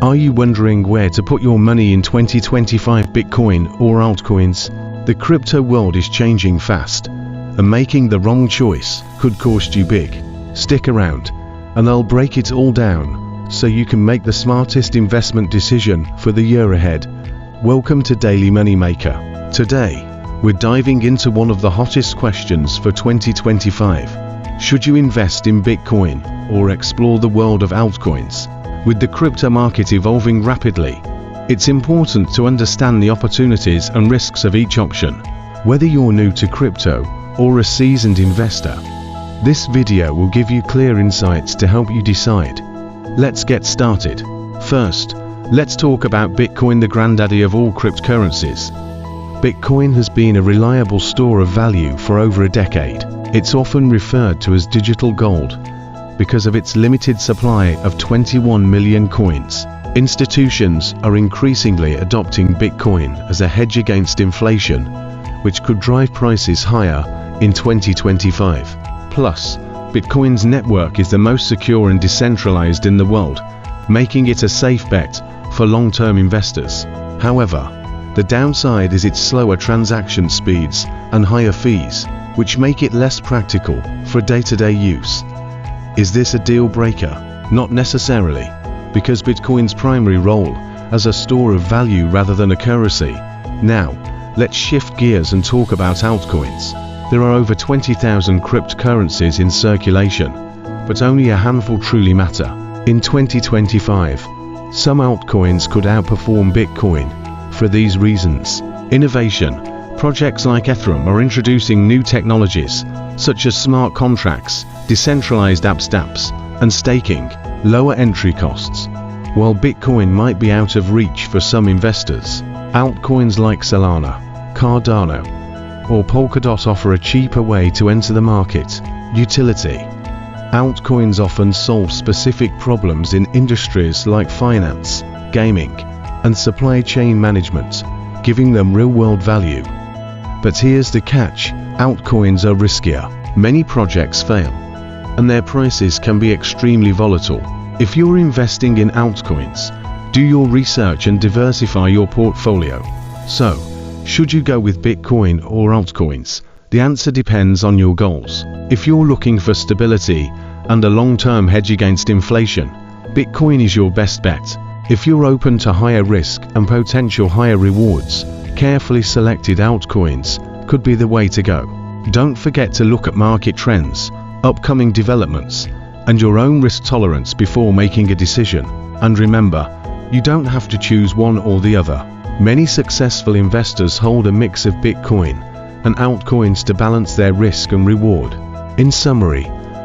Are you wondering where to put your money in 2025, Bitcoin or altcoins? The crypto world is changing fast, and making the wrong choice could cost you big. Stick around, and I'll break it all down so you can make the smartest investment decision for the year ahead. Welcome to Daily Moneymaker. Today, we're diving into one of the hottest questions for 2025. Should you invest in Bitcoin or explore the world of altcoins? With the crypto market evolving rapidly, it's important to understand the opportunities and risks of each option. Whether you're new to crypto or a seasoned investor, this video will give you clear insights to help you decide. Let's get started. First, let's talk about Bitcoin, the granddaddy of all cryptocurrencies. Bitcoin has been a reliable store of value for over a decade. It's often referred to as digital gold because of its limited supply of 21 million coins. Institutions are increasingly adopting Bitcoin as a hedge against inflation, which could drive prices higher in 2025. Plus, Bitcoin's network is the most secure and decentralized in the world, making it a safe bet for long-term investors. However, the downside is its slower transaction speeds and higher fees, which make it less practical for day-to-day use. Is this a deal breaker? Not necessarily, because Bitcoin's primary role as a store of value rather than a currency. Now, let's shift gears and talk about altcoins. There are over 20,000 cryptocurrencies in circulation, but only a handful truly matter. In 2025, some altcoins could outperform Bitcoin for these reasons. Innovation. Projects like Ethereum are introducing new technologies, such as smart contracts, decentralized apps, and staking, lower entry costs. While Bitcoin might be out of reach for some investors, altcoins like Solana, Cardano, or Polkadot offer a cheaper way to enter the market. Utility. Altcoins often solve specific problems in industries like finance, gaming, and supply chain management, giving them real-world value. But here's the catch: altcoins are riskier. Many projects fail, and their prices can be extremely volatile. If you're investing in altcoins, do your research and diversify your portfolio. So, should you go with Bitcoin or altcoins? The answer depends on your goals. If you're looking for stability and a long-term hedge against inflation, Bitcoin is your best bet. If you're open to higher risk and potential higher rewards, carefully selected altcoins could be the way to go. Don't forget to look at market trends, upcoming developments, and your own risk tolerance before making a decision. And remember, you don't have to choose one or the other. Many successful investors hold a mix of Bitcoin and altcoins to balance their risk and reward. In summary,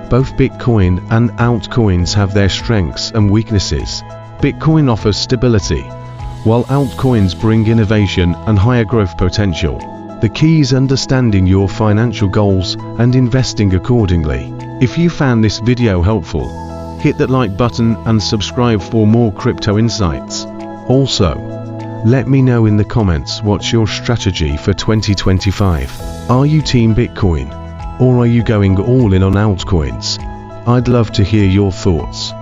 both Bitcoin and altcoins have their strengths and weaknesses. Bitcoin offers stability, while altcoins bring innovation and higher growth potential. The key is understanding your financial goals and investing accordingly. If you found this video helpful, hit that like button and subscribe for more crypto insights. Also, let me know in the comments what's your strategy for 2025. Are you team Bitcoin, or are you going all in on altcoins? I'd love to hear your thoughts.